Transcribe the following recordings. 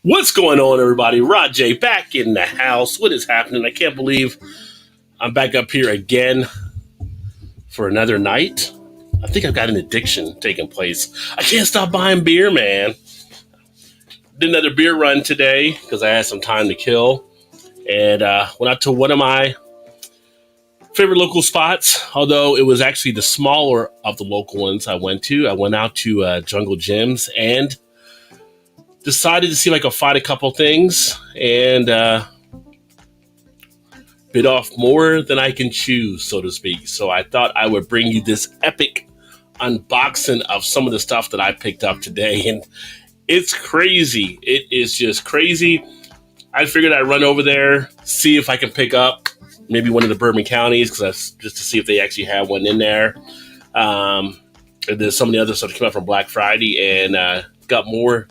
What's going on, everybody? Rod J back in the house. What is happening? I can't believe I'm back up here again for another night. I think I've got an addiction taking place. I can't stop buying beer, man. Did another beer run today because I had some time to kill. And went out to one of my favorite local spots, although it was actually the smaller of the local ones I went to. I went out to Jungle Gyms and decided to see if I could find a couple things and bit off more than I can chew, so to speak. So I thought I would bring you this epic unboxing of some of the stuff that I picked up today. And it's crazy. It is just crazy. I figured I'd run over there, see if I can pick up maybe one of the bourbon counties, because just to see if they actually have one in there. There's some of the other stuff that came out from Black Friday, and got more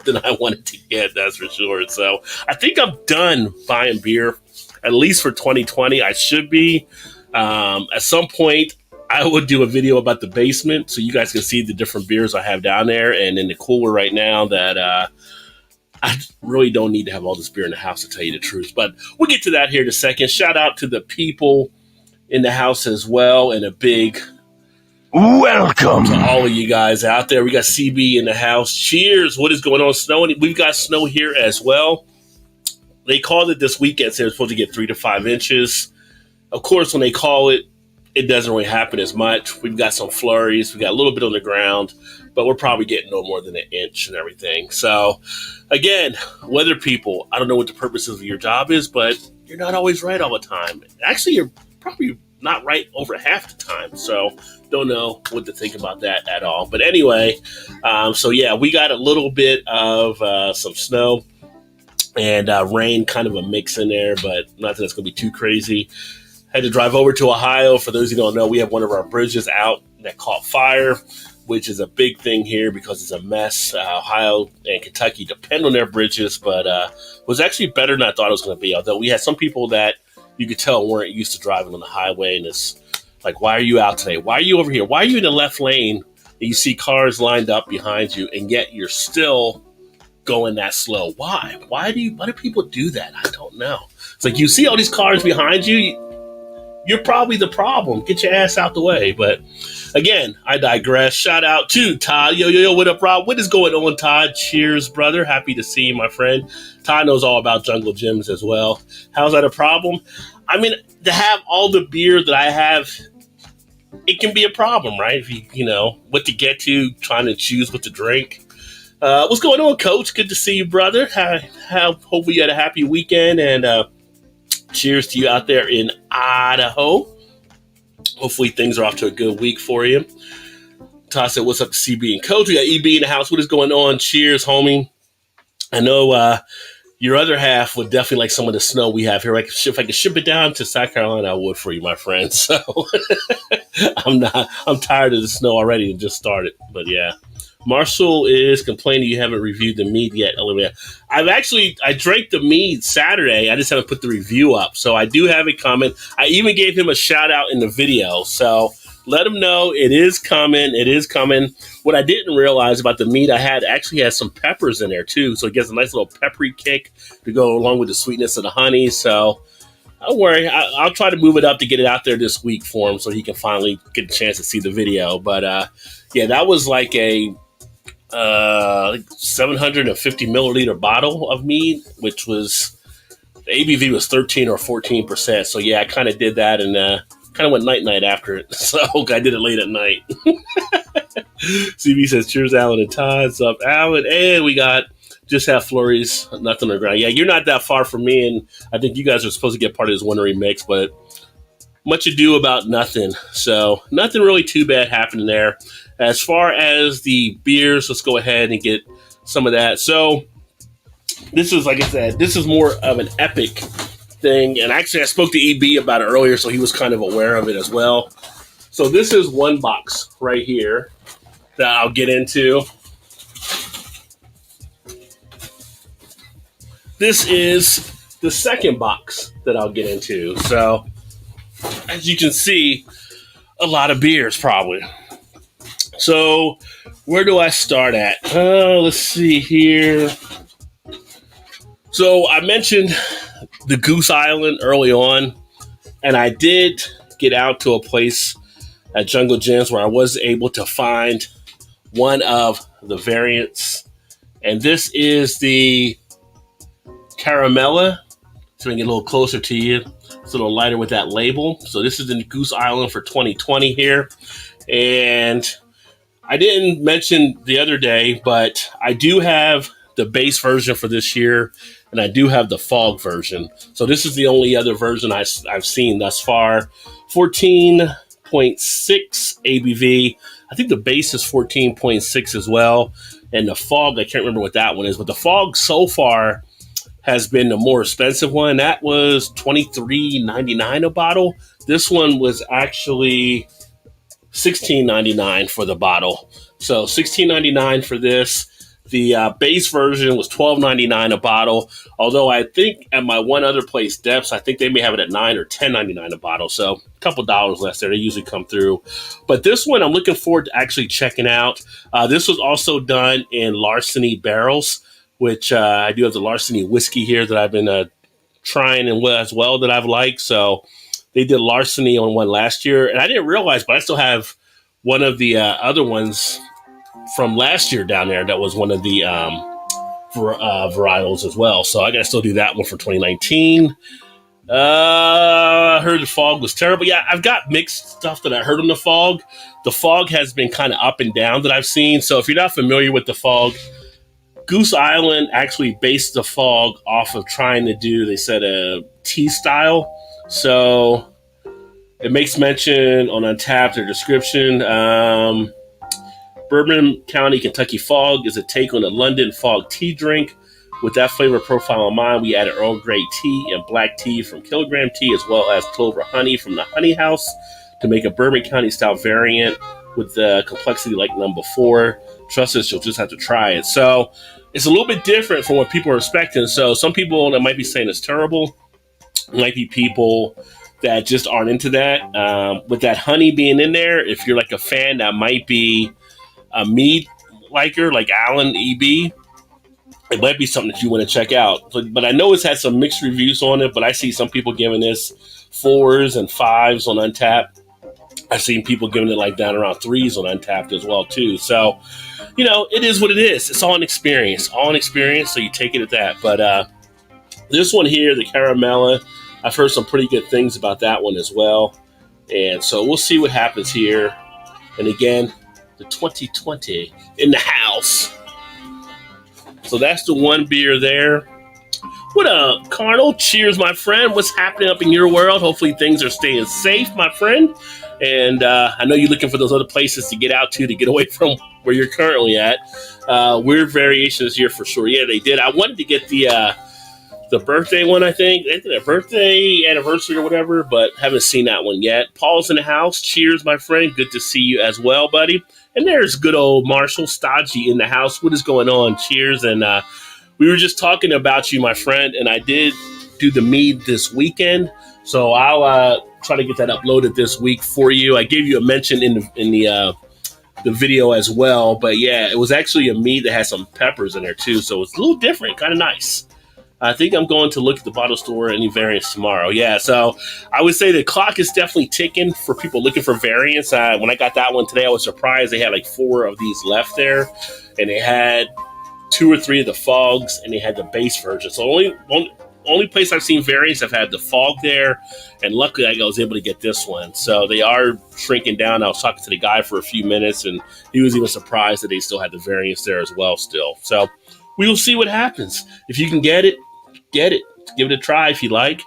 than I wanted to get, that's for sure. So I think I'm done buying beer, at least for 2020. I should be. At some point, I would do a video about the basement so you guys can see the different beers I have down there, and in the cooler right now that I really don't need to have all this beer in the house, to tell you the truth. But we'll get to that here in a second. Shout out to the people in the house as well, and a big welcome to all of you guys out there. We got CB in the house. Cheers. What is going on? Snow. We've got snow here as well. They called it this weekend, so they're supposed to get 3 to 5 inches. Of course, when they call it, it doesn't really happen as much. We've got some flurries. We got a little bit on the ground, but we're probably getting no more than an inch and everything. So, again, weather people, I don't know what the purpose of your job is, but you're not always right all the time. Actually, you're probably not right over half the time. So, don't know what to think about that at all. But anyway, so yeah, we got a little bit of some snow and rain, kind of a mix in there, but not that it's going to be too crazy. Had to drive over to Ohio. For those who don't know, we have one of our bridges out that caught fire, which is a big thing here because it's a mess. Ohio and Kentucky depend on their bridges, but was actually better than I thought it was going to be. Although we had some people that you could tell weren't used to driving on the highway, and it's like, why are you out today? Why are you over here? Why are you in the left lane? And you see cars lined up behind you, and yet you're still going that slow. Why? Why do people do that? I don't know. It's like you see all these cars behind you. You're probably the problem. Get your ass out the way. But again, I digress. Shout out to Todd. Yo, what up, Rob? What is going on, Todd? Cheers, brother. Happy to see you, my friend. Todd knows all about Jungle Gyms as well. How's that a problem? I mean, to have all the beer that I have, it can be a problem, right? If you know what to get to, trying to choose what to drink. What's going on, Coach? Good to see you, brother. Hopefully you had a happy weekend, and cheers to you out there in Idaho. Hopefully things are off to a good week for you. Todd said, what's up to CB and Coach? We got EB in the house. What is going on? Cheers, homie. I know your other half would definitely like some of the snow we have here. If I could ship it down to South Carolina, I would for you, my friend. So I'm tired of the snow already and just started. But yeah. Marshall is complaining you haven't reviewed the mead yet. I drank the mead Saturday. I just haven't put the review up. So I do have it coming. I even gave him a shout out in the video. So let him know it is coming. It is coming. What I didn't realize about the mead actually had some peppers in there too. So it gets a nice little peppery kick to go along with the sweetness of the honey. So don't worry. I'll try to move it up to get it out there this week for him so he can finally get a chance to see the video. But yeah, that was like a 750 milliliter bottle of mead, which was the ABV was 13 or 14%. So yeah, I kind of did that and kind of went night after it. So I did it late at night. CB says, cheers, Alan and Todd. What's up, Alan? And we got just have flurries, nothing on the ground. Yeah, you're not that far from me, and I think you guys are supposed to get part of this wintry mix, but much ado about nothing. So nothing really too bad happening there. As far as the beers, let's go ahead and get some of that. So this is, like I said, this is more of an epic thing. And actually, I spoke to EB about it earlier, so he was kind of aware of it as well. So this is one box right here that I'll get into. This is the second box that I'll get into. So as you can see, a lot of beers probably. So where do I start at? Let's see here. So I mentioned the Goose Island early on, and I did get out to a place at Jungle Gyms where I was able to find one of the variants, and this is the Caramella. So we can get a little closer to you. It's a little lighter with that label. So this is the Goose Island for 2020 here. And I didn't mention the other day, but I do have the base version for this year, and I do have the fog version. So this is the only other version I've seen thus far. 14.6 ABV. I think the base is 14.6 as well. And the fog, I can't remember what that one is, but the fog so far has been the more expensive one. That was $23.99 a bottle. This one was actually $16.99 for the bottle. So $16.99 for this. The base version was $12.99 a bottle. Although I think at my one other place, Depths, I think they may have it at $9 or $10.99 a bottle. So a couple dollars less there. They usually come through. But this one I'm looking forward to actually checking out. This was also done in Larceny barrels, which I do have the Larceny whiskey here that I've been trying and as well that I've liked. So they did Larceny on one last year, and I didn't realize, but I still have one of the other ones from last year down there that was one of the varietals as well. So I got to still do that one for 2019. I heard the fog was terrible. Yeah, I've got mixed stuff that I heard on the fog. The fog has been kind of up and down that I've seen. So if you're not familiar with the fog, Goose Island actually based the fog off of trying to do, they said, a tea style. So it makes mention on Untapped, their description. Bourbon County, Kentucky Fog is a take on the London Fog tea drink. With that flavor profile in mind, we added Earl Grey tea and black tea from Kilogram Tea, as well as Clover Honey from the Honey House to make a Bourbon County style variant with the complexity like number 4. Trust us, you'll just have to try it. So it's a little bit different from what people are expecting. So some people that might be saying it's terrible, might be people that just aren't into that. With that honey being in there, if you're like a fan that might be a mead liker, like Alan EB, it might be something that you want to check out. But I know it's had some mixed reviews on it, but I see some people giving this 4s and 5s on Untapped. I've seen people giving it like down around 3s on Untapped as well too. So, you know, it is what it is. It's all an experience, so you take it at that. But this one here, the Caramella, I've heard some pretty good things about that one as well. And so we'll see what happens here. And again, the 2020 in the house. So that's the one beer there. What up, Carnal? Cheers, my friend. What's happening up in your world? Hopefully things are staying safe, my friend. And I know you're looking for those other places to get out to get away from where you're currently at. Weird Variations here for sure. Yeah, they did. I wanted to get the birthday one, I think. They did a birthday anniversary or whatever, but haven't seen that one yet. Paul's in the house. Cheers, my friend. Good to see you as well, buddy. And there's good old Marshall Stodgy in the house. What is going on? Cheers. And we were just talking about you, my friend, and I did do the mead this weekend. So I'll try to get that uploaded this week for you. I gave you a mention in the video as well. But yeah, it was actually a mead that had some peppers in there too. So it's a little different, kind of nice. I think I'm going to look at the bottle store any variants tomorrow. Yeah, so I would say the clock is definitely ticking for people looking for variants. When I got that one today, I was surprised they had like 4 of these left there, and they had 2 or 3 of the fogs, and they had the base version. So only place I've seen variants have had the fog there, and luckily I was able to get this one. So they are shrinking down. I was talking to the guy for a few minutes, and he was even surprised that they still had the variants there as well still. So we will see what happens. If you can get it, get it. Give it a try if you like.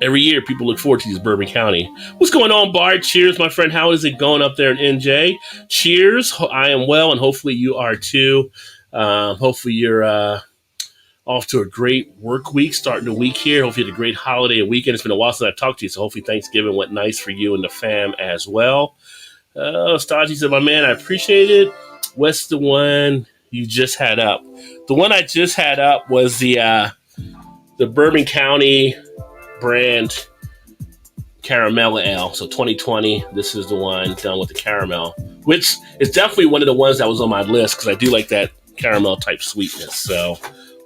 Every year, people look forward to these Bourbon County. What's going on, Bard? Cheers, my friend. How is it going up there in NJ? Cheers. I am well, and hopefully you are too. Hopefully you're off to a great work week, starting the week here. Hopefully you had a great holiday and weekend. It's been a while since I've talked to you, so hopefully Thanksgiving went nice for you and the fam as well. Stodgy said, my man, I appreciate it. What's the one you just had up? The one I just had up was the Bourbon County brand Caramel Ale. So 2020, this is the one done with the caramel, which is definitely one of the ones that was on my list because I do like that caramel type sweetness. So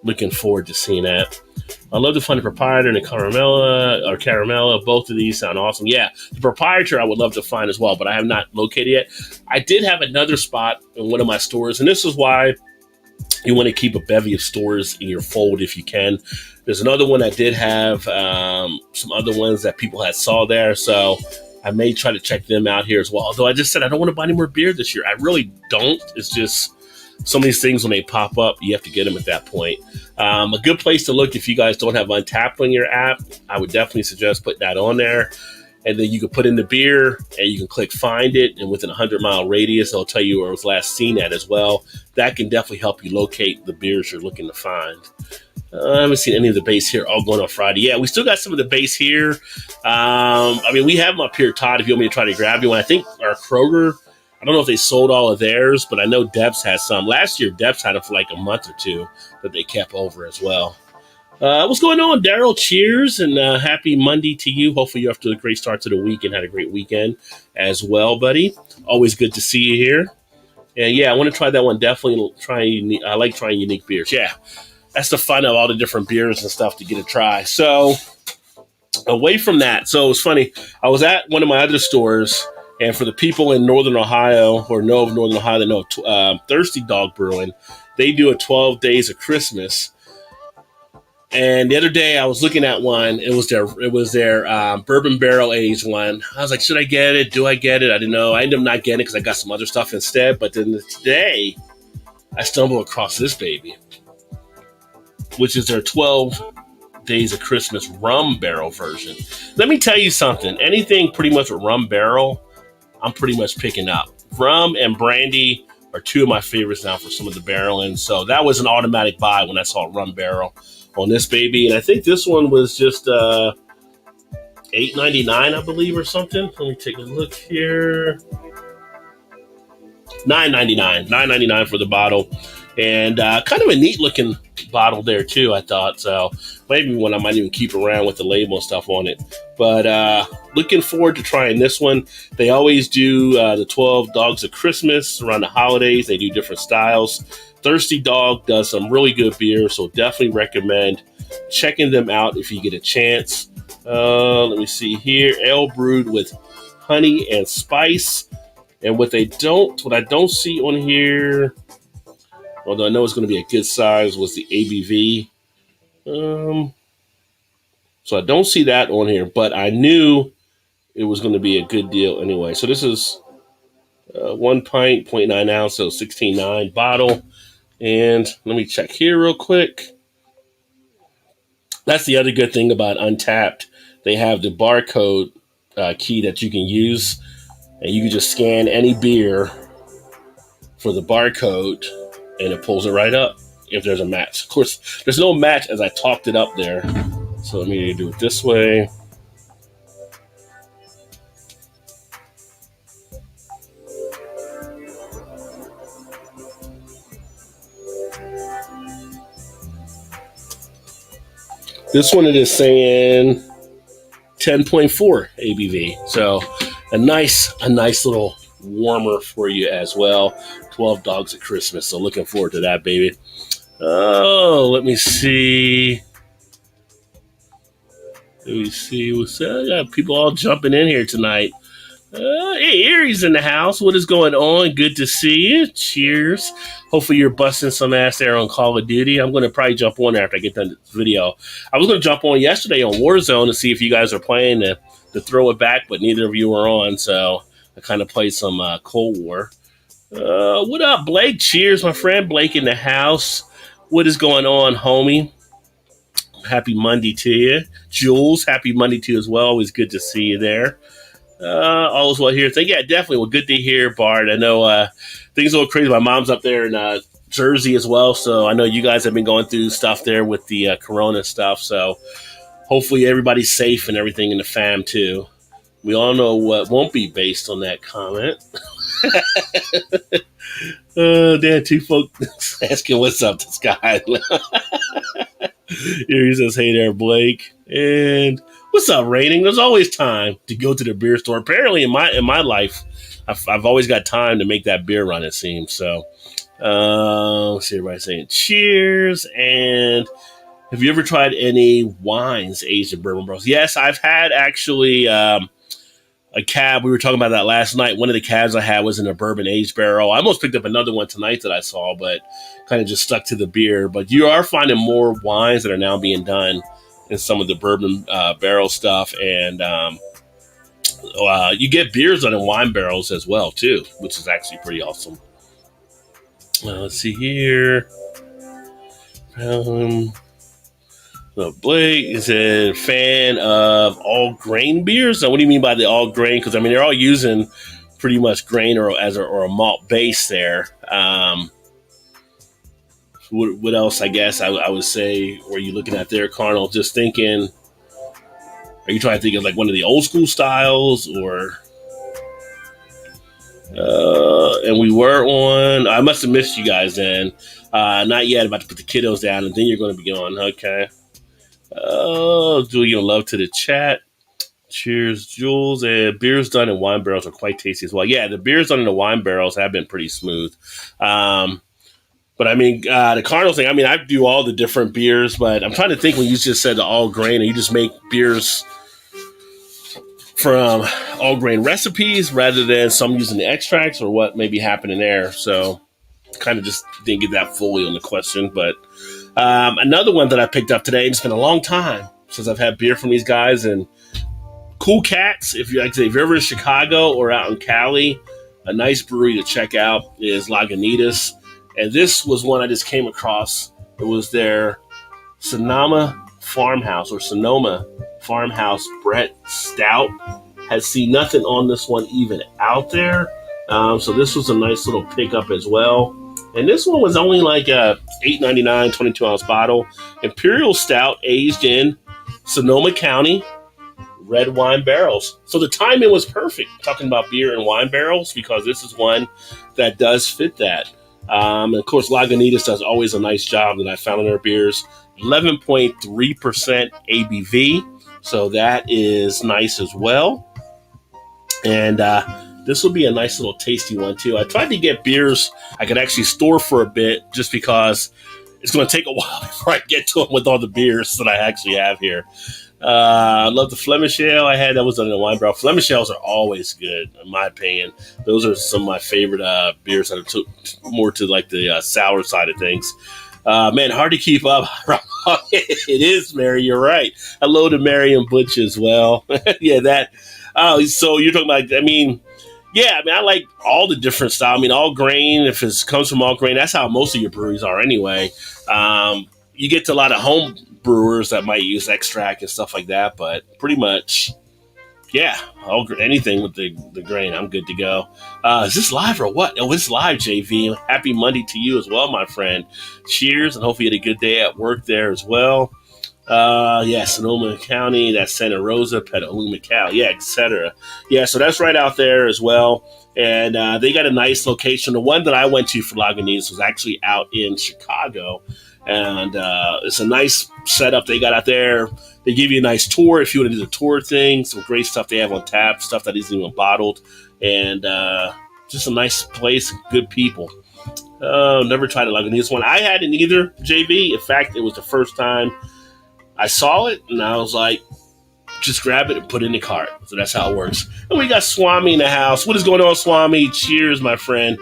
looking forward to seeing that. I love to find the proprietor and the caramella. Both of these sound awesome. Yeah, the proprietor I would love to find as well, but I have not located yet. I did have another spot in one of my stores, and this is why you want to keep a bevy of stores in your fold if you can. There's another one that did have some other ones that people had saw there, so I may try to check them out here as well. Although I just said I don't want to buy any more beer this year. I really don't. It's just some of these things when they pop up, you have to get them at that point. A good place to look if you guys don't have Untappd on your app, I would definitely suggest putting that on there. And then you can put in the beer and you can click find it. And within a 100-mile radius, it'll tell you where it was last seen at as well. That can definitely help you locate the beers you're looking to find. I haven't seen any of the base here all going on Friday. Yeah, we still got some of the base here. We have them up here, Todd, if you want me to try to grab you one. I think our Kroger, I don't know if they sold all of theirs, but I know Debs has some. Last year, Debs had them for like a month or two that they kept over as well. What's going on, Daryl? Cheers and happy Monday to you. Hopefully you're off to a great start to the week and had a great weekend as well, buddy. Always good to see you here. And yeah, I want to try that one. Definitely I like trying unique beers. Yeah, that's the fun of all the different beers and stuff to get a try. So away from that, so it's funny. I was at one of my other stores, and for the people in Northern Ohio or know of Northern Ohio that know Thirsty Dog Brewing, they do a 12 Days of Christmas. And the other day I was looking at one. It was their bourbon barrel aged one. I was like, should I get it? Do I get it? I didn't know. I ended up not getting it because I got some other stuff instead. But then today I stumbled across this baby, which is their 12 Days of Christmas rum barrel version. Let me tell you something. Anything pretty much with rum barrel, I'm pretty much picking up. Rum and brandy are two of my favorites now for some of the barreling. So that was an automatic buy when I saw rum barrel on this baby. And I think this one was just $8.99, I believe, or something. Let me take a look here. $9.99 for the bottle. And kind of a neat looking bottle there too, I thought. So maybe one I might even keep around with the label and stuff on it. But looking forward to trying this one. They always do the 12 Dogs of Christmas around the holidays. They do different styles. Thirsty Dog does some really good beer, so definitely recommend checking them out if you get a chance. Let me see here. Ale brewed with honey and spice. And what I don't see on here, although I know it's going to be a good size, was the ABV. So I don't see that on here, but I knew it was going to be a good deal anyway. So this is 1 pint, 0.9 ounce, so 16.9 bottle. And let me check here real quick. That's the other good thing about Untappd. They have the barcode key that you can use, and you can just scan any beer for the barcode, and it pulls it right up if there's a match. Of course, there's no match as I talked it up there. So let me do it this way. This one it is saying 10.4 ABV. So a nice little warmer for you as well. 12 Dogs at Christmas. So looking forward to that, baby. Oh, let me see. What's up? I got people all jumping in here tonight. Hey, Erie's in the house. What is going on? Good to see you. Cheers. Hopefully you're busting some ass there on Call of Duty. I'm going to probably jump on there after I get done this video. I was going to jump on yesterday on Warzone to see if you guys are playing to throw it back, but neither of you were on, so I kind of played some Cold War. What up, Blake? Cheers, my friend. Blake in the house. What is going on, homie? Happy Monday to you. Jules, happy Monday to you as well. Always good to see you there. All is well here. Yeah, definitely. Well, good to hear, Bart. I know things are a little crazy. My mom's up there in Jersey as well, so I know you guys have been going through stuff there with the corona stuff, so hopefully everybody's safe and everything in the fam, too. We all know what won't be based on that comment. Damn, two folks asking what's up to Sky. Here he says, hey there, Blake. And what's up, Raining? There's always time to go to the beer store. Apparently, in my life, I've always got time to make that beer run, it seems. So See everybody saying cheers. And have you ever tried any wines aged in bourbon barrels? Yes, I've had actually a cab. We were talking about that last night. One of the cabs I had was in a bourbon aged barrel. I almost picked up another one tonight that I saw, but kind of just stuck to the beer. But you are finding more wines that are now being done in some of the bourbon barrel stuff. And you get beers done in wine barrels as well, too, which is actually pretty awesome. Let's see here. Blake is a fan of all grain beers. Now, what do you mean by the all grain? Because I mean they're all using pretty much grain or a malt base there. What else? I guess I would say. Were you looking at there, Carnal? Just thinking. Are you trying to think of like one of the old school styles or? And we were on. I must have missed you guys then. Not yet. About to put the kiddos down, and then you're going to be on. Okay. Doing love to the chat. Cheers, Jules. And beers done in wine barrels are quite tasty as well. Yeah, the beers done in the wine barrels have been pretty smooth. But I mean, the Cardinal thing. I mean, I do all the different beers, but I'm trying to think when you just said the all grain, and you just make beers from all grain recipes rather than some using the extracts, or what may be happening there. So kind of just didn't get that fully on the question. But another one that I picked up today, it's been a long time since I've had beer from these guys, and cool cats. If you're ever in Chicago or out in Cali, a nice brewery to check out is Lagunitas. And this was one I just came across. It was their Sonoma Farmhouse Brett Stout. Has seen nothing on this one even out there. So this was a nice little pickup as well. And this one was only like a $8.99 22-ounce bottle. Imperial Stout aged in Sonoma County red wine barrels. So the timing was perfect talking about beer and wine barrels, because this is one that does fit that. And of course, Lagunitas does always a nice job that I found in their beers. 11.3% ABV. So that is nice as well. And this will be a nice little tasty one too. I tried to get beers I could actually store for a bit, just because it's going to take a while before I get to them with all the beers that I actually have here. I love the Flemish Ale I had. That was in a wine barrel. Flemish Ales are always good, in my opinion. Those are some of my favorite beers that are more to like the sour side of things. Man, hard to keep up. It is, Mary. You're right. Hello to Mary and Butch as well. Yeah, that. Oh, so you're talking about, I mean, I like all the different style. I mean, all grain, if it comes from all grain, that's how most of your breweries are anyway. You get to a lot of home brewers that might use extract and stuff like that, but pretty much, anything with the grain, I'm good to go. Is this live or what? Oh, it's live, JV. Happy Monday to you as well, my friend. Cheers, and hopefully you had a good day at work there as well. Sonoma County, that's Santa Rosa, Petaluma, Cal, etc. Yeah, so that's right out there as well. And they got a nice location. The one that I went to for Lagunitas was actually out in Chicago. And it's a nice setup they got out there. They give you a nice tour if you want to do the tour thing. Some great stuff they have on tap, stuff that isn't even bottled. And just a nice place, good people. Never tried a Lagunitas one. I hadn't either, JB. In fact, it was the first time I saw it, and I was like, just grab it and put it in the cart. So that's how it works. And we got Swami in the house. What is going on, Swami? Cheers, my friend.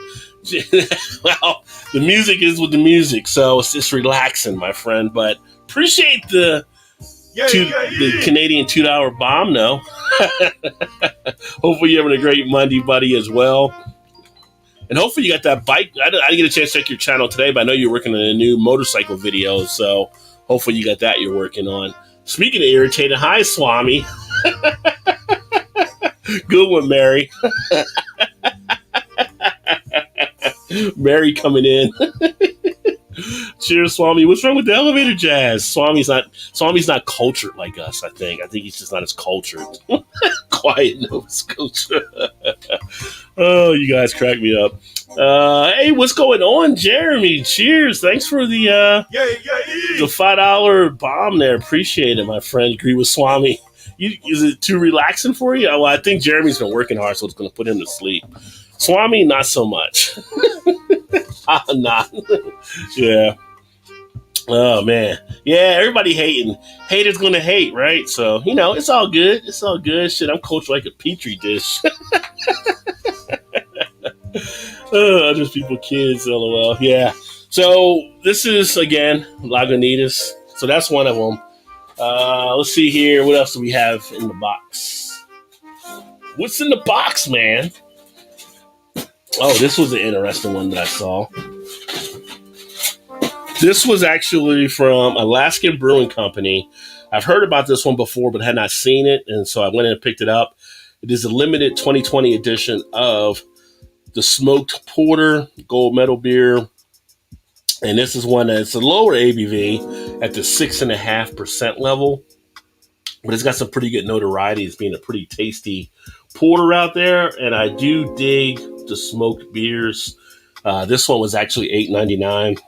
Well, the music is with the music, so it's just relaxing, my friend. But appreciate the Canadian $2 bomb, though. Hopefully you're having a great Monday, buddy, as well. And hopefully you got that bike. I didn't get a chance to check your channel today, but I know you're working on a new motorcycle video, so hopefully you got that you're working on. Speaking of irritated, hi, Swami. Good one, Mary. Mary coming in. Cheers, Swami. What's wrong with the elevator jazz? Swami's not cultured like us, I think. I think he's just not as cultured. Quiet Nova Scotia. Oh, you guys crack me up. Hey, what's going on, Jeremy? Cheers. Thanks for the $5 bomb there. Appreciate it, my friend. Agree with Swami. Is it too relaxing for you? Well, I think Jeremy's been working hard, so it's going to put him to sleep. Swami, not so much. Nah. Yeah. Oh man. Yeah, everybody hating. Haters gonna hate, right? So, it's all good. It's all good. Shit, I'm coached like a petri dish. Just people, kids, lol. Yeah. So this is again Lagunitas. So that's one of them. Let's see here. What else do we have in the box? What's in the box, man? Oh, this was an interesting one that I saw. This was actually from Alaskan Brewing Company. I've heard about this one before, but had not seen it, and so I went in and picked it up. It is a limited 2020 edition of the Smoked Porter Gold Medal Beer. And this is one that's a lower ABV at the 6.5% level. But it's got some pretty good notoriety as being a pretty tasty porter out there. And I do dig the smoked beers. This one was actually $8.99.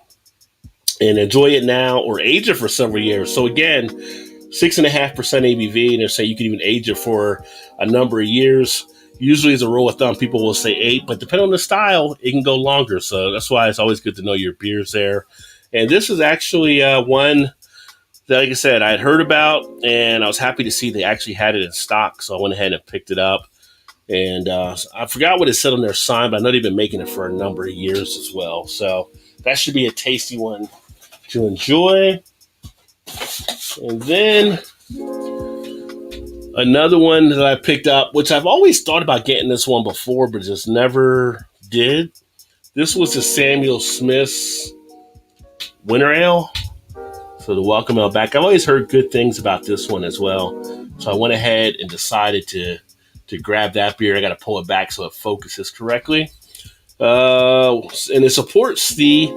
And enjoy it now or age it for several years. So again, 6.5% ABV. And they say you can even age it for a number of years. Usually, as a rule of thumb, people will say 8, but depending on the style, it can go longer. So that's why it's always good to know your beers there. And this is actually one that, like I said, I had heard about, and I was happy to see they actually had it in stock. So I went ahead and picked it up. And I forgot what it said on their sign, but I know they've been making it for a number of years as well. So that should be a tasty one to enjoy. And then another one that I picked up, which I've always thought about getting this one before, but just never did. This was the Samuel Smith's Winter Ale. So the Welcome Ale back. I've always heard good things about this one as well. So I went ahead and decided to grab that beer. I got to pull it back so it focuses correctly. And it supports the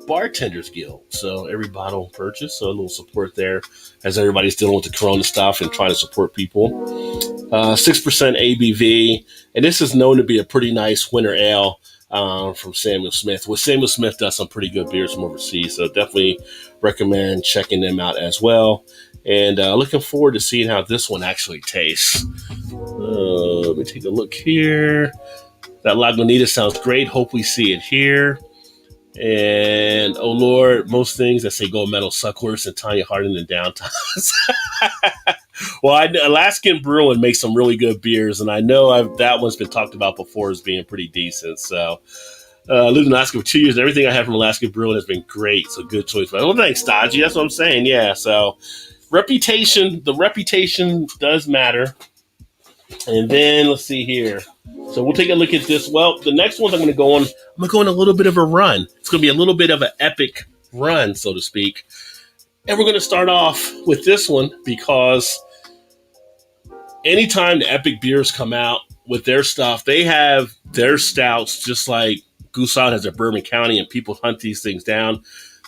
Bartenders Guild. So every bottle purchase, so a little support there as everybody's dealing with the Corona stuff and trying to support people. 6% ABV, and this is known to be a pretty nice winter ale from Samuel Smith. Well, Samuel Smith does some pretty good beers from overseas, so definitely recommend checking them out as well. And looking forward to seeing how this one actually tastes. Let me take a look here. That Lagunitas sounds great. Hope we see it here. And oh Lord, most things that say gold medal suck worse than Tanya Harding in downtimes. Well, Alaskan Brewing makes some really good beers, and I know that one's been talked about before as being pretty decent. So, lived in Alaska for 2 years, and everything I have from Alaskan Brewing has been great. So, good choice. But well, thanks, Dodgy. That's what I'm saying. Yeah. So, the reputation does matter. And then let's see here. So we'll take a look at this. Well, the next one I'm going to go on a little bit of a run. It's going to be a little bit of an epic run, so to speak. And we're going to start off with this one because anytime the epic beers come out with their stuff, they have their stouts just like Goose Island has their Bourbon County, and people hunt these things down.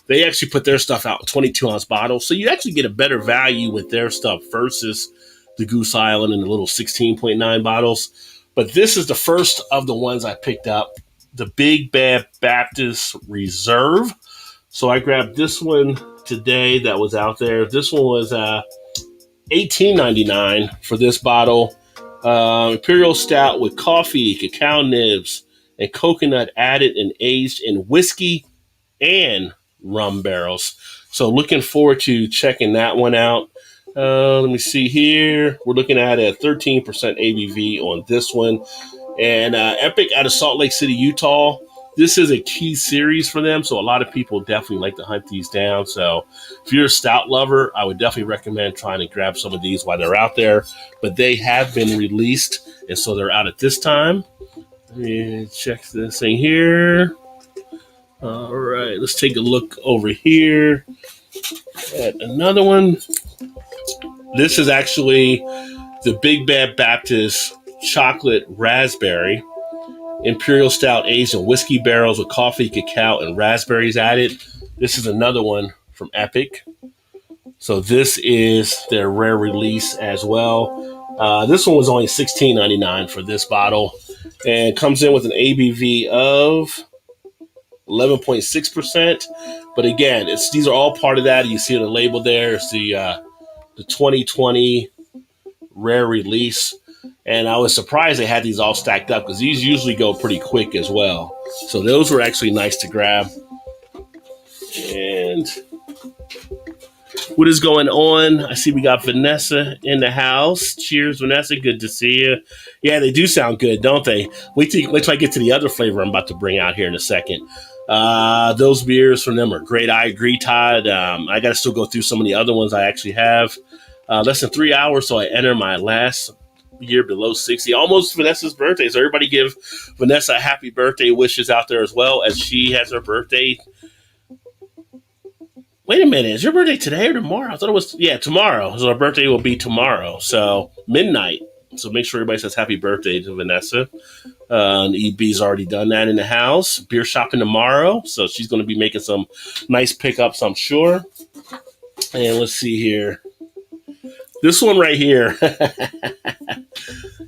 They actually put their stuff out in 22-ounce bottles. So you actually get a better value with their stuff versus the Goose Island and the little 16.9 bottles. But this is the first of the ones I picked up, the Big Bad Baptist Reserve. So I grabbed this one today that was out there. This one was $18.99 for this bottle. Imperial Stout with coffee, cacao nibs, and coconut added and aged in whiskey and rum barrels. So looking forward to checking that one out. Let me see here. We're looking at a 13% ABV on this one. And Epic out of Salt Lake City, Utah. This is a key series for them, so a lot of people definitely like to hunt these down. So if you're a stout lover, I would definitely recommend trying to grab some of these while they're out there. But they have been released, and so they're out at this time. Let me check this thing here. All right, let's take a look over here at another one. This is actually the Big Bad Baptist Chocolate Raspberry Imperial Stout aged in whiskey barrels with coffee, cacao, and raspberries added. This is another one from Epic. So this is their rare release as well. This one was only $16.99 for this bottle, and comes in with an ABV of 11.6%. But again, these are all part of that. You see on the label there. It's the 2020 rare release. And I was surprised they had these all stacked up because these usually go pretty quick as well. So those were actually nice to grab. And what is going on? I see we got Vanessa in the house. Cheers, Vanessa. Good to see you. Yeah, they do sound good, don't they? Wait till I get to the other flavor I'm about to bring out here in a second. Those beers from them are great. I agree, Todd. I got to still go through some of the other ones I actually have. Less than 3 hours, so I enter my last year below 60. Almost Vanessa's birthday, so everybody give Vanessa happy birthday wishes out there as well, as she has her birthday. Wait a minute, is your birthday today or tomorrow? I thought it was, tomorrow. So her birthday will be tomorrow, so midnight. So make sure everybody says happy birthday to Vanessa. EB's already done that in the house. Beer shopping tomorrow, so she's going to be making some nice pickups, I'm sure. And let's see here. This one right here.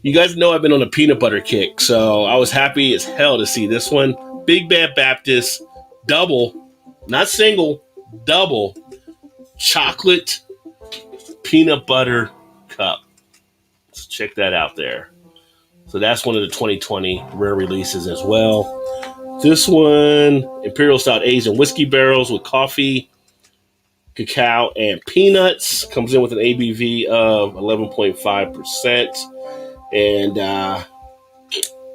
You guys know I've been on a peanut butter kick, so I was happy as hell to see this one. Big Bad Baptist double, not single, double chocolate peanut butter cup. So check that out there. So that's one of the 2020 rare releases as well. This one, Imperial Stout aged in whiskey barrels with coffee, cacao, and peanuts. Comes in with an ABV of 11.5%. And, I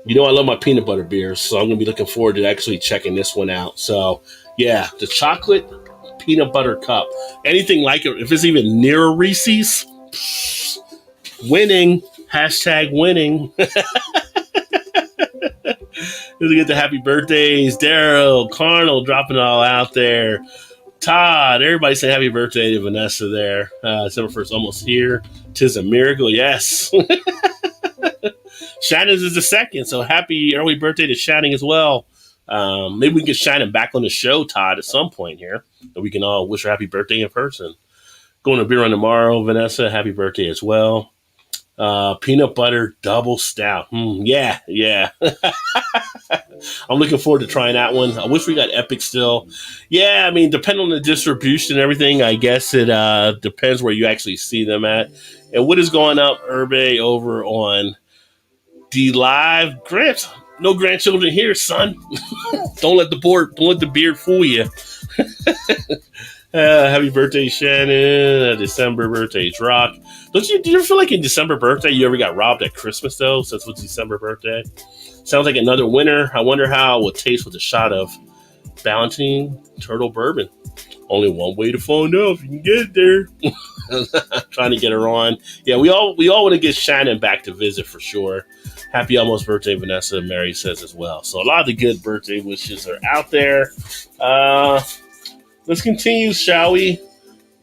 love my peanut butter beers, so I'm going to be looking forward to actually checking this one out. So, yeah, the chocolate peanut butter cup. Anything like it, if it's even near a Reese's, winning. Hashtag winning. Let's get the happy birthdays. Daryl, Carnal dropping it all out there. Todd, everybody say happy birthday to Vanessa there. December 1st, almost here. 'Tis a miracle, yes. Shannon's is the second, so happy early birthday to Shannon as well. Maybe we can get Shannon back on the show, Todd, at some point here. And we can all wish her happy birthday in person. Going to beer run tomorrow, Vanessa. Happy birthday as well. Peanut butter double stout. Yeah. I'm looking forward to trying that one. I wish we got Epic still. Yeah, I mean, depending on the distribution and everything, I guess it depends where you actually see them at. And what is going up, Herbe, over on the live Grant? No grandchildren here, son. Don't let the beard fool you. Happy birthday, Shannon. December birthdays rock. Do you ever feel like in December birthday you ever got robbed at Christmas though, since it's December birthday? Sounds like another winner. I wonder how it would taste with a shot of Ballantine Turtle Bourbon. Only one way to find out if you can get there. Trying to get her on. Yeah, we all want to get Shannon back to visit for sure. Happy almost birthday, Vanessa, Mary says as well. So a lot of the good birthday wishes are out there. Let's continue, shall we,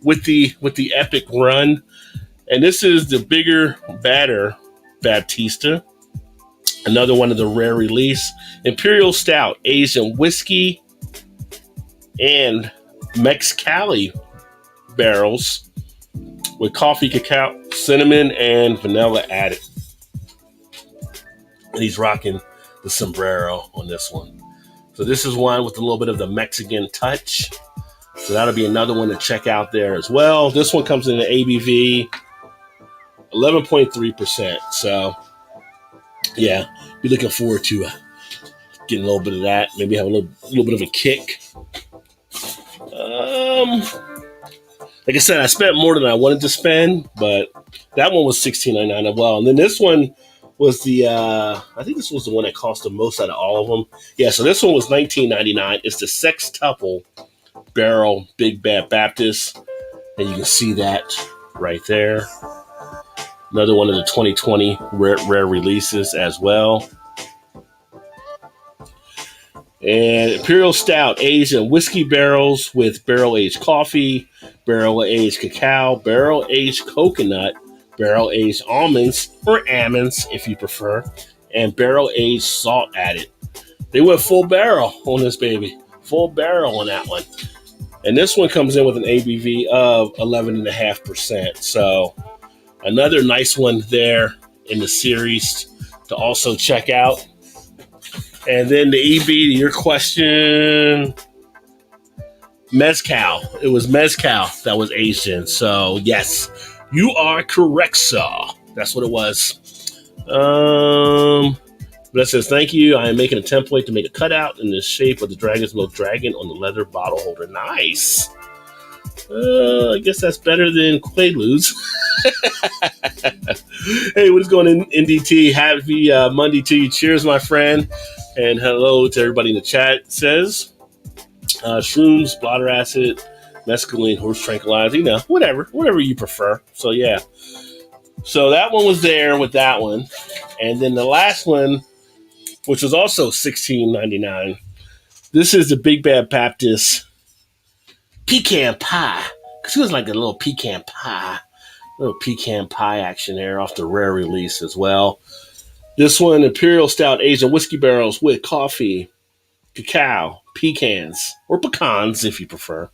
with the epic run. And this is the bigger, badder Baptista. Another one of the rare release. Imperial Stout, aged in whiskey and Mexicali barrels with coffee, cacao, cinnamon, and vanilla added. And he's rocking the sombrero on this one. So this is one with a little bit of the Mexican touch. So that'll be another one to check out there as well. This one comes in an ABV 11.3%. So yeah, be looking forward to getting a little bit of that. Maybe have a little bit of a kick. Like I said, I spent more than I wanted to spend, but that one was $16.99 as well. And then this one was I think this was the one that cost the most out of all of them. Yeah, so this one was $19.99. It's the Sextuple Barrel Big Bad Baptist, and you can see that right there. Another one of the 2020 rare releases as well. And Imperial Stout, aged in whiskey barrels with barrel-aged coffee, barrel-aged cacao, barrel-aged coconut, barrel-aged almonds, or almonds if you prefer, and barrel-aged salt added. They went full barrel on this baby. Full barrel on that one. And this one comes in with an ABV of 11.5%. So another nice one there in the series to also check out. And then the EB to your question, Mezcal. It was Mezcal that was aged in. So yes, you are correct, sir. That's what it was. That says, thank you. I am making a template to make a cutout in the shape of the Dragon's Milk Dragon on the leather bottle holder. Nice. I guess that's better than Quaaludes. Hey, what is going on, NDT? Happy Monday to you. Cheers, my friend. And hello to everybody in the chat. It says, shrooms, blotter acid, mescaline, horse tranquilizer, whatever you prefer. So, yeah. So that one was there with that one. And then the last one, which was also $16.99. This is the Big Bad Baptist Pecan Pie. Because it was like a little pecan pie action there off the rare release as well. This one, Imperial Stout aged in whiskey barrels with coffee, cacao, pecans, or pecans if you prefer,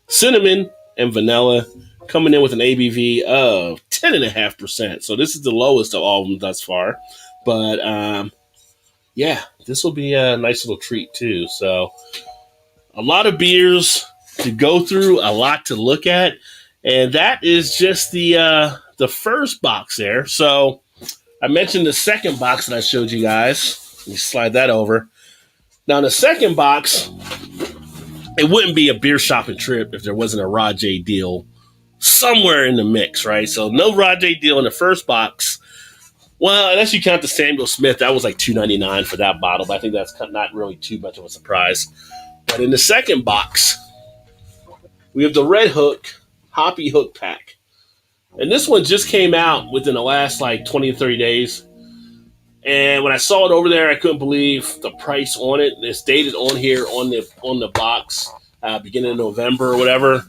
cinnamon, and vanilla, coming in with an ABV of 10.5%. So this is the lowest of all of them thus far. But yeah, this will be a nice little treat too. So a lot of beers to go through, a lot to look at, and that is just the first box there. So I mentioned the second box that I showed you guys. Let me slide that over. Now the second box, it wouldn't be a beer shopping trip if there wasn't a Rod J deal somewhere in the mix, right? So no Rod J deal in the first box. Well, unless you count the Samuel Smith, that was like $2.99 for that bottle, but I think that's not really too much of a surprise. But in the second box, we have the Red Hook Hoppy Hook Pack. And this one just came out within the last like 20 to 30 days. And when I saw it over there, I couldn't believe the price on it. It's dated on here on the box, beginning of November or whatever.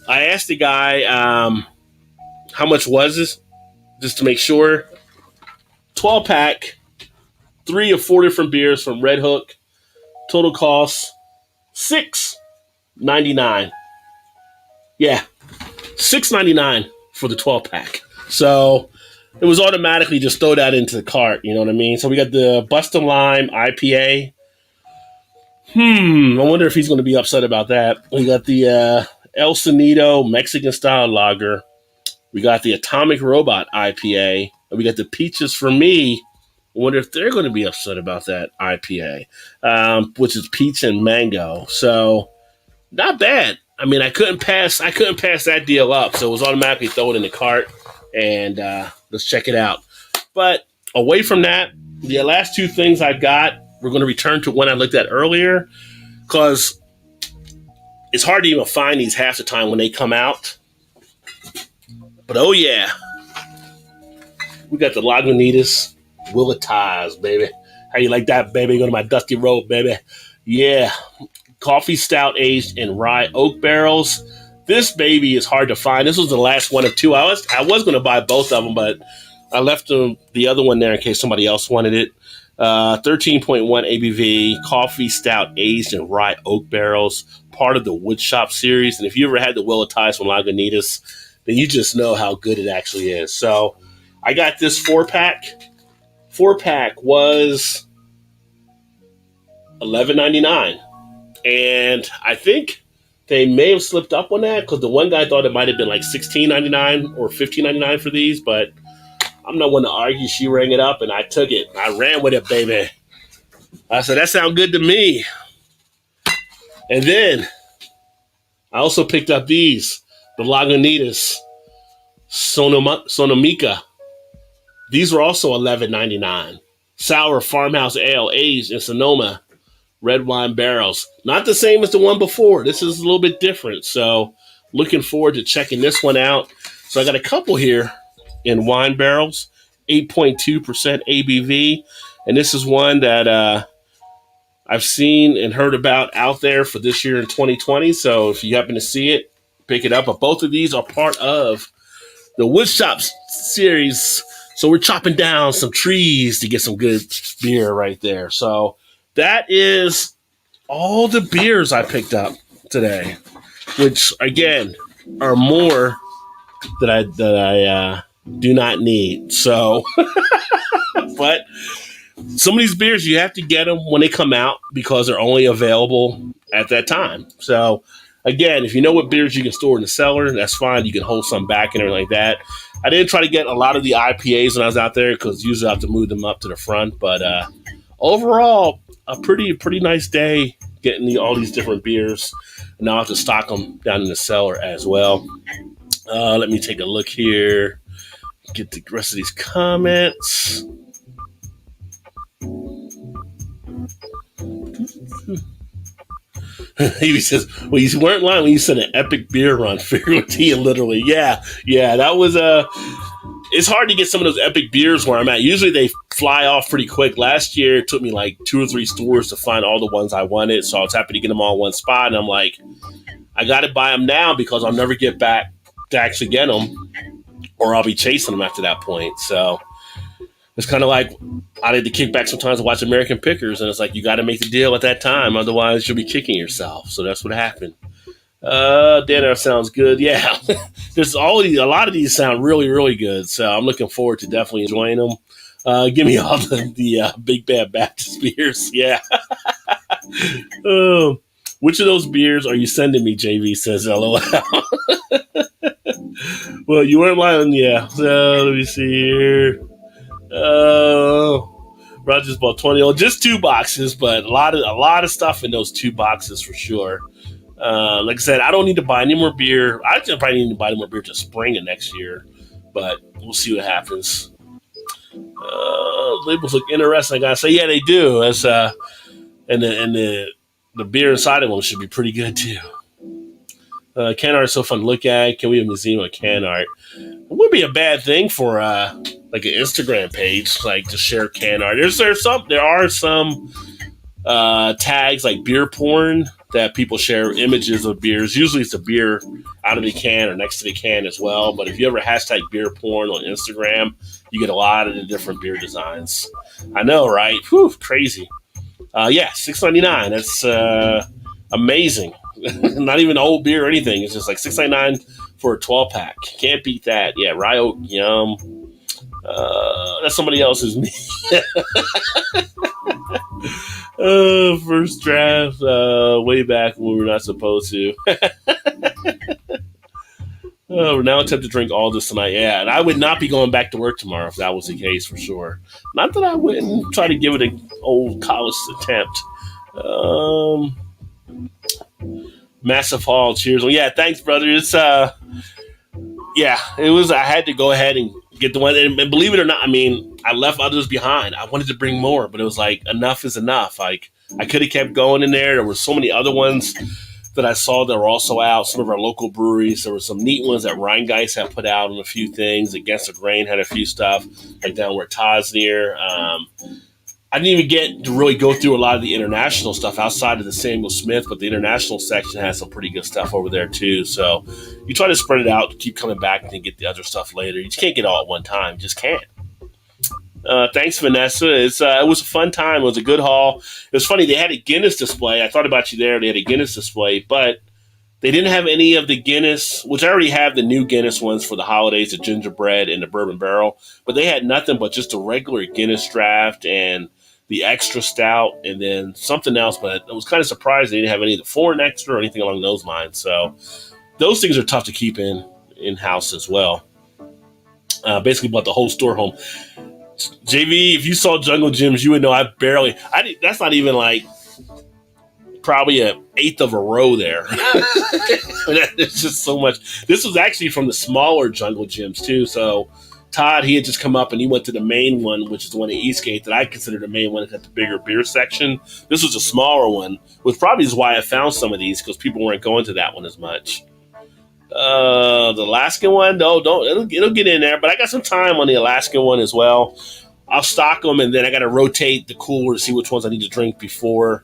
I asked the guy, how much was this? Just to make sure. 12-pack, 3 of 4 different beers from Red Hook. Total cost $6.99. Yeah, $6.99 for the 12-pack. So it was automatically just throw that into the cart. You know what I mean? So we got the Boston Lime IPA. I wonder if he's going to be upset about that. We got the El Sonido Mexican style lager. We got the Atomic Robot IPA. And we got the Peaches for Me. I wonder if they're going to be upset about that IPA, which is peach and mango. So not bad. I mean, I couldn't pass that deal up. So it was automatically thrown in the cart, and let's check it out. But away from that, the last two things I got, we're going to return to one I looked at earlier, because it's hard to even find these half the time when they come out. But oh yeah, we got the Lagunitas Willatize, baby. How you like that, baby? Go to my dusty road, baby. Yeah. Coffee stout aged in rye oak barrels. This baby is hard to find. This was the last one of two. I was going to buy both of them, but I left the other one there in case somebody else wanted it. 13.1 ABV, coffee stout aged in rye oak barrels, part of the Woodshop series. And if you ever had the Willatize from Lagunitas, then you just know how good it actually is. So I got this 4-pack. 4-pack was $11.99. And I think they may have slipped up on that because the one guy thought it might have been like $16.99 or $15.99 for these, but I'm not one to argue. She rang it up and I took it. I ran with it, baby. I said, that sounds good to me. And then I also picked up these, the Lagunitas Sonomica. These were also $11.99. Sour farmhouse ale aged in Sonoma red wine barrels. Not the same as the one before. This is a little bit different. So looking forward to checking this one out. So I got a couple here in wine barrels, 8.2% ABV. And this is one that I've seen and heard about out there for this year in 2020. So if you happen to see it, pick it up. But both of these are part of the Woodshop series. So we're chopping down some trees to get some good beer right there. So that is all the beers I picked up today, which again are more that I do not need. So, but some of these beers you have to get them when they come out because they're only available at that time. So, again, if you know what beers you can store in the cellar, that's fine. You can hold some back and everything like that. I didn't try to get a lot of the IPAs when I was out there because usually I have to move them up to the front. But overall, a pretty nice day getting all these different beers. And now I have to stock them down in the cellar as well. Let me take a look here. Get the rest of these comments. He says, well, you weren't lying when you said an epic beer run. Figure with tea and literally. Yeah, that was it's hard to get some of those epic beers where I'm at. Usually they fly off pretty quick. Last year, it took me like 2 or 3 stores to find all the ones I wanted. So I was happy to get them all in one spot. And I'm like, I got to buy them now because I'll never get back to actually get them, or I'll be chasing them after that point. So it's kind of like I need to kick back sometimes to watch American Pickers, and it's like you got to make the deal at that time, otherwise you'll be kicking yourself. So that's what happened. Dinner sounds good. Yeah, there's a lot of these sound really, really good. So I'm looking forward to definitely enjoying them. Give me all the big Bad Baptist beers. Yeah. Which of those beers are you sending me? JV says, LOL. Well, you weren't lying. Yeah. So let me see here. Rogers bought 20. Oh, just 2 boxes, but a lot of stuff in those 2 boxes for sure. Like I said, I don't need to buy any more beer. I just probably need to buy any more beer to spring of next year, but we'll see what happens. Labels look interesting. I gotta say, yeah, they do. As and the beer inside of them should be pretty good too. Can art is so fun to look at. Can we have a museum of can art? It would be a bad thing for like an Instagram page, like to share can art. There are some tags like beer porn that people share images of beers. Usually it's a beer out of the can or next to the can as well. But if you ever hashtag beer porn on Instagram, you get a lot of the different beer designs. I know, right? Whew, crazy. Yeah, $6.99. That's amazing. Not even old beer or anything. It's just like $6.99 for a 12-pack. Can't beat that. Yeah, Rye Oak, yum. That's somebody else's me. First draft, way back when we were not supposed to. We're now attempting to drink all this tonight. Yeah, and I would not be going back to work tomorrow if that was the case for sure. Not that I wouldn't try to give it an old college attempt. Massive haul. Cheers. Well, yeah, thanks, brother. It's yeah, it was. I had to go ahead and get the one. And believe it or not, I mean, I left others behind. I wanted to bring more, but it was like enough is enough. Like I could have kept going in there. There were so many other ones that I saw that were also out. Some of our local breweries. There were some neat ones that Rheingeist had put out on a few things. Against the Grain had a few stuff, like down where Todd's near. I didn't even get to really go through a lot of the international stuff outside of the Samuel Smith, but the international section has some pretty good stuff over there too. So you try to spread it out, keep coming back and then get the other stuff later. You just can't get it all at one time. You just can't. Thanks, Vanessa. It was a fun time. It was a good haul. It was funny. They had a Guinness display. I thought about you there. They had a Guinness display, but they didn't have any of the Guinness, which I already have the new Guinness ones for the holidays, the gingerbread and the bourbon barrel, but they had nothing but just a regular Guinness draft and the extra stout and then something else. But I was kind of surprised they didn't have any of the foreign extra or anything along those lines. So those things are tough to keep in-house as well. Basically bought the whole store home. JV, if you saw Jungle Gyms, you would know that's not even like probably an eighth of a row there. There's just so much. This was actually from the smaller Jungle Gyms too. So Todd, he had just come up and he went to the main one, which is the one at Eastgate that I consider the main one. It had the bigger beer section. This was a smaller one, which probably is why I found some of these because people weren't going to that one as much. The Alaskan one, no, it'll get in there, but I got some time on the Alaskan one as well. I'll stock them and then I got to rotate the cooler to see which ones I need to drink before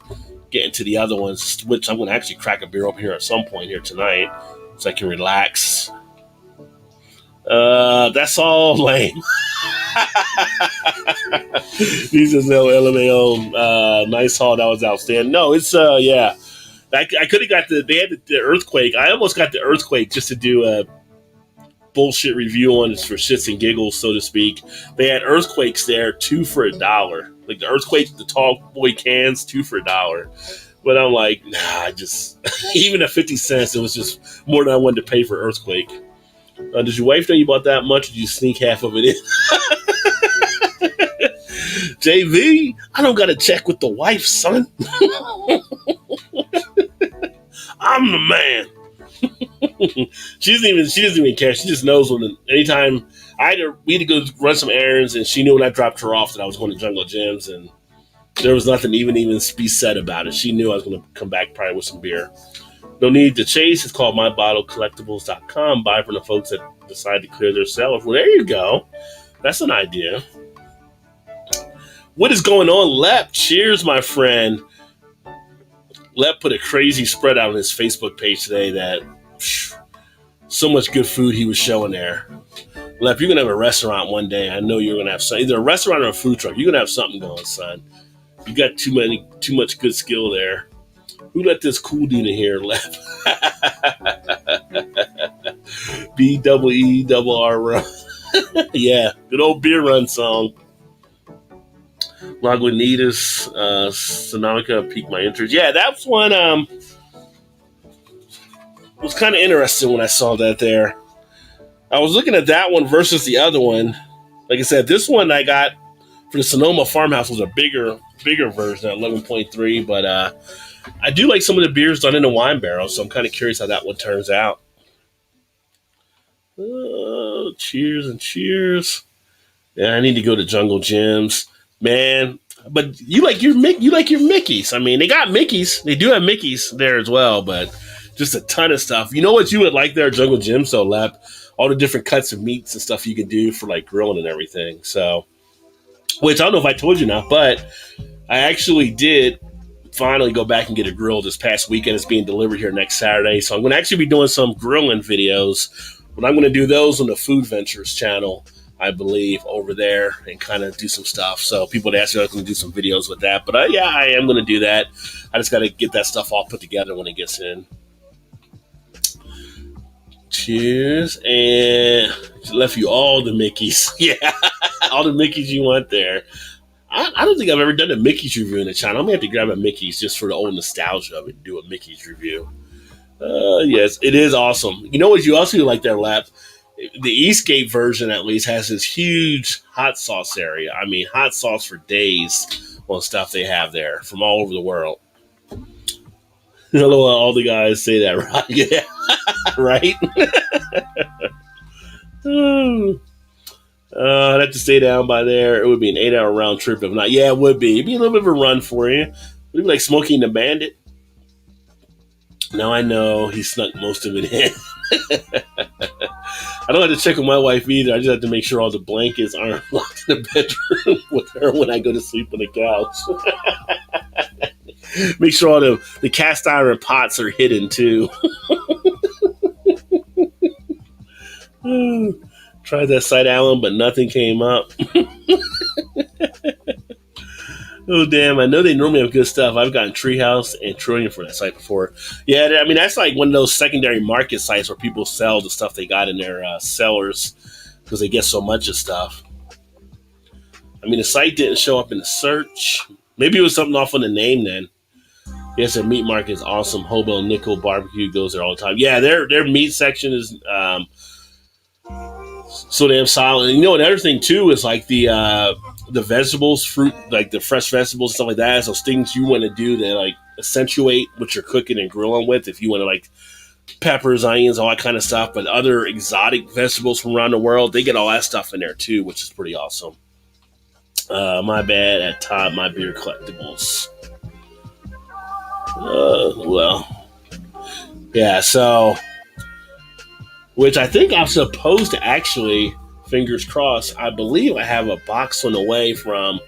getting to the other ones, which I'm going to actually crack a beer open here at some point here tonight so I can relax. That's all lame. He says no LMAO. Nice haul, that was outstanding. No, it's yeah. I could have got they had the earthquake. I almost got the earthquake just to do a bullshit review on it for shits and giggles, so to speak. They had earthquakes there, 2 for $1. Like the earthquake, the tall boy cans, 2 for $1. But I'm like, nah, I just even at 50 cents, it was just more than I wanted to pay for earthquake. Does your wife know you bought that much? Or did you sneak half of it in? JV, I don't got to check with the wife, son. I'm the man. She doesn't even care. She just knows anytime we had to go run some errands, and she knew when I dropped her off that I was going to Jungle Gyms, and there was nothing even be said about it. She knew I was going to come back probably with some beer. No need to chase. It's called mybottlecollectibles.com. Buy from the folks that decide to clear their cellars. Well, there you go. That's an idea. What is going on, Lep? Cheers, my friend. Lep put a crazy spread out on his Facebook page today that so much good food he was showing there. Lep, you're going to have a restaurant one day. I know you're going to have either a restaurant or a food truck. You're going to have something going, son. You got too much good skill there. Who let this cool dude in here, Lep? BEER run. Yeah, good old beer run song. Lagunitas, Sonomica piqued my interest. Yeah, that's one was kind of interesting when I saw that there. I was looking at that one versus the other one. Like I said, this one I got for the Sonoma Farmhouse was a bigger version at 11.3, but I do like some of the beers done in a wine barrel, so I'm kind of curious how that one turns out. Cheers and cheers. Yeah, I need to go to Jungle Gyms, man. But you like your Mickeys. I mean, they got Mickeys. They do have Mickeys there as well, but just a ton of stuff. You know what you would like there at Jungle Gyms, so Lep? All the different cuts of meats and stuff you can do for like grilling and everything. So, which I don't know if I told you now, but I actually did finally go back and get a grill this past weekend. It's being delivered here next Saturday, so I'm going to actually be doing some grilling videos. But I'm going to do those on the BeerVentures channel, I believe, over there, and kind of do some stuff. So people would ask me if I'm going to do some videos with that. But yeah, I am going to do that. I just got to get that stuff all put together when it gets in. Cheers. And left you all the Mickeys. Yeah, all the Mickeys you want there. I don't think I've ever done a Mickey's review in the channel. I'm going to have to grab a Mickey's just for the old nostalgia of it and do a Mickey's review. Yes, it is awesome. You know what you also like there, Lap? The Eastgate version, at least, has this huge hot sauce area. I mean, hot sauce for days on stuff they have there from all over the world. Hello, all the guys say that, right? Yeah, right? I'd have to stay down by there. It would be an 8-hour round trip. If not, yeah, it would be. It'd be a little bit of a run for you. It would be like Smokey and the Bandit. Now I know he snuck most of it in. I don't have to check with my wife either. I just have to make sure all the blankets aren't locked in the bedroom with her when I go to sleep on the couch. Make sure all the cast iron pots are hidden too. Tried that side Allen, but nothing came up. Oh, damn. I know they normally have good stuff. I've gotten Treehouse and Trillium for that site before. Yeah, I mean, that's like one of those secondary market sites where people sell the stuff they got in their cellars because they get so much of stuff. I mean, the site didn't show up in the search. Maybe it was something off on the name then. Yes, their meat market is awesome. Hobo Nickel Barbecue goes there all the time. Yeah, their meat section is so damn solid. And you know, another thing too is like the vegetables, fruit, like the fresh vegetables and stuff like that. Those things you want to do to like accentuate what you're cooking and grilling with. If you want to like peppers, onions, all that kind of stuff, but other exotic vegetables from around the world, they get all that stuff in there too, which is pretty awesome. My bad at Todd, my beer collectibles. Well, yeah. So, which I think I'm supposed to actually. Fingers crossed. I believe I have a box on the way from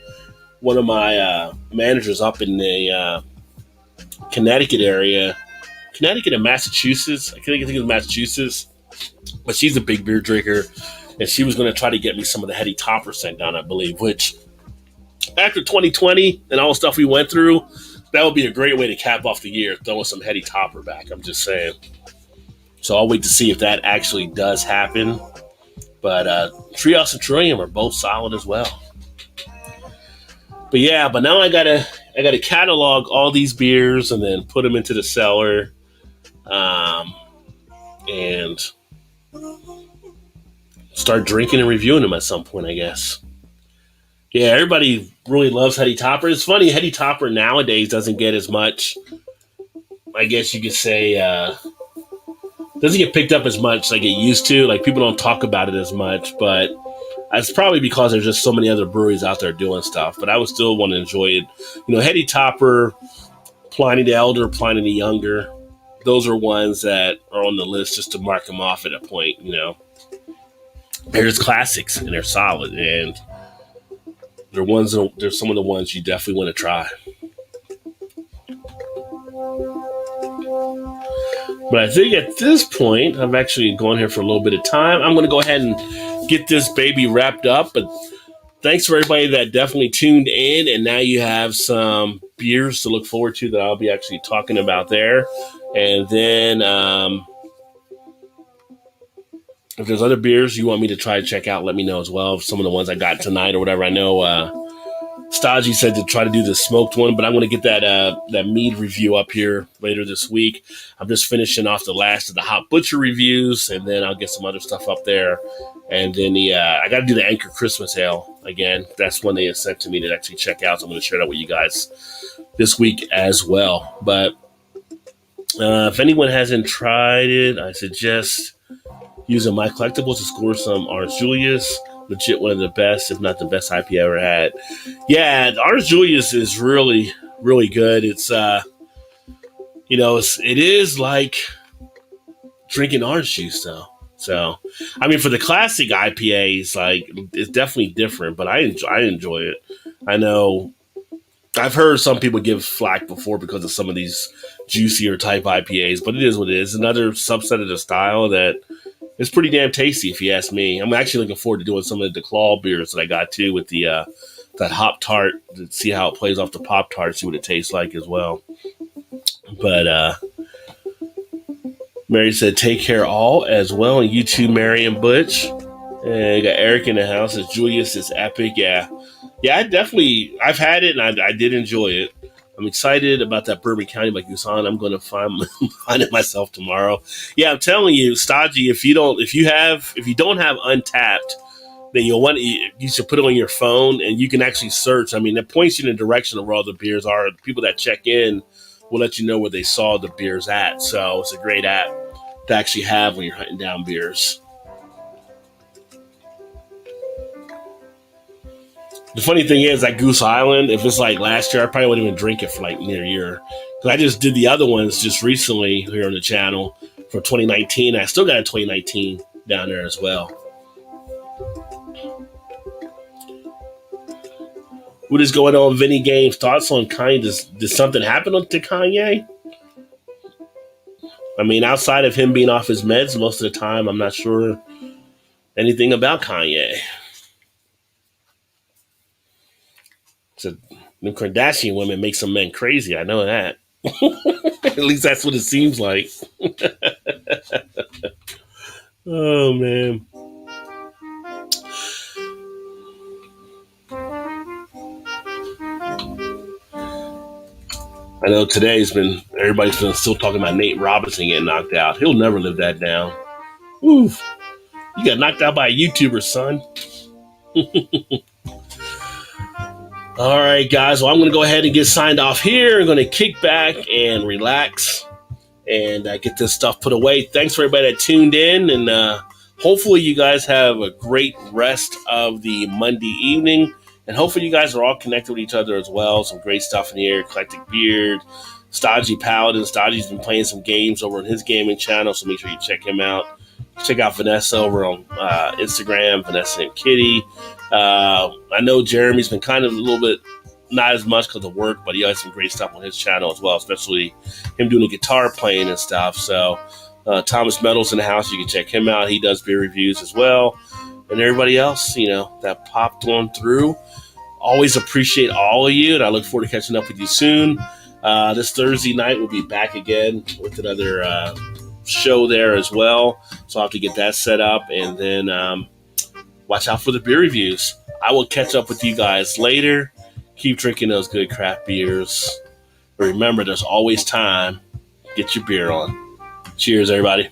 one of my managers up in the Connecticut area. Connecticut and Massachusetts. I think it was Massachusetts. But she's a big beer drinker. And she was going to try to get me some of the heady topper sent down, I believe. Which, after 2020 and all the stuff we went through, that would be a great way to cap off the year. Throwing some heady topper back. I'm just saying. So I'll wait to see if that actually does happen. But Treehouse and Trillium are both solid as well. But yeah, but now I gotta catalog all these beers and then put them into the cellar. And start drinking and reviewing them at some point, I guess. Yeah, everybody really loves Heady Topper. It's funny, Heady Topper nowadays doesn't get as much, I guess you could say, doesn't get picked up as much like it used to. Like, people don't talk about it as much, but it's probably because there's just so many other breweries out there doing stuff. But I would still want to enjoy it. Heady Topper, Pliny the Elder, Pliny the Younger, those are ones that are on the list just to mark them off at a point. They're just classics and they're solid, and they're some of the ones you definitely want to try. But I think at this point, I've actually gone here for a little bit of time. I'm going to go ahead and get this baby wrapped up. But thanks for everybody that definitely tuned in. And now you have some beers to look forward to that I'll be actually talking about there. And then if there's other beers you want me to try to check out, let me know as well. Some of the ones I got tonight or whatever. I know Stodgy said to try to do the smoked one, but I'm going to get that mead review up here later this week. I'm just finishing off the last of the Hop Butcher reviews, and then I'll get some other stuff up there. And then I got to do the Anchor Christmas Ale again. That's one they had sent to me to actually check out, so I'm going to share that with you guys this week as well. But if anyone hasn't tried it, I suggest using My Collectibles to score some Orange Julius. Legit one of the best, if not the best IPA I ever had. Yeah, Orange Julius is really, really good. It's, it is like drinking orange juice, though. So, I mean, for the classic IPAs, like, it's definitely different, but I enjoy it. I know I've heard some people give flack before because of some of these juicier type IPAs, but it is what it is. Another subset of the style that it's pretty damn tasty, if you ask me. I'm actually looking forward to doing some of the DeClaw beers that I got too with the that hop tart to see how it plays off the Pop Tart, see what it tastes like as well. But Mary said, "Take care all as well," and you too, Mary and Butch. And you got Eric in the house. As Julius is epic, yeah. I've had it and I did enjoy it. I'm excited about that Bourbon County by Gusan. I'm going to find it myself tomorrow. Yeah, I'm telling you, Stodgy, if you don't have Untapped, then you should put it on your phone and you can actually search. I mean, it points you in the direction of where all the beers are. People that check in will let you know where they saw the beers at. So it's a great app to actually have when you're hunting down beers. The funny thing is, that Goose Island, if it's like last year, I probably wouldn't even drink it for like near a year. Because I just did the other ones just recently here on the channel for 2019. I still got a 2019 down there as well. What is going on, Vinny Games? Thoughts on Kanye? Did something happen to Kanye? I mean, outside of him being off his meds most of the time, I'm not sure anything about Kanye. So the Kardashian women make some men crazy. I know that. At least that's what it seems like. Oh, man. I know everybody's been still talking about Nate Robinson getting knocked out. He'll never live that down. Oof. You got knocked out by a YouTuber, son. All right, guys. Well, I'm going to go ahead and get signed off here. I'm going to kick back and relax and get this stuff put away. Thanks for everybody that tuned in. And hopefully you guys have a great rest of the Monday evening. And hopefully you guys are all connected with each other as well. Some great stuff in here. Eclectic Beard, Stodgy Paladin. Stodgy's been playing some games over on his gaming channel, so make sure you check him out. Check out Vanessa over on Instagram, Vanessa and Kitty. I know Jeremy's been kind of a little bit, not as much because of work, but he has some great stuff on his channel as well, especially him doing the guitar playing and stuff. So Thomas Meadows in the house, you can check him out. He does beer reviews as well. And everybody else, that popped on through. Always appreciate all of you, and I look forward to catching up with you soon. This Thursday night, we'll be back again with another show there as well. So I'll have to get that set up, and then watch out for the beer reviews. I will catch up with you guys later. Keep drinking those good craft beers. But remember, there's always time. Get your beer on. Cheers, everybody.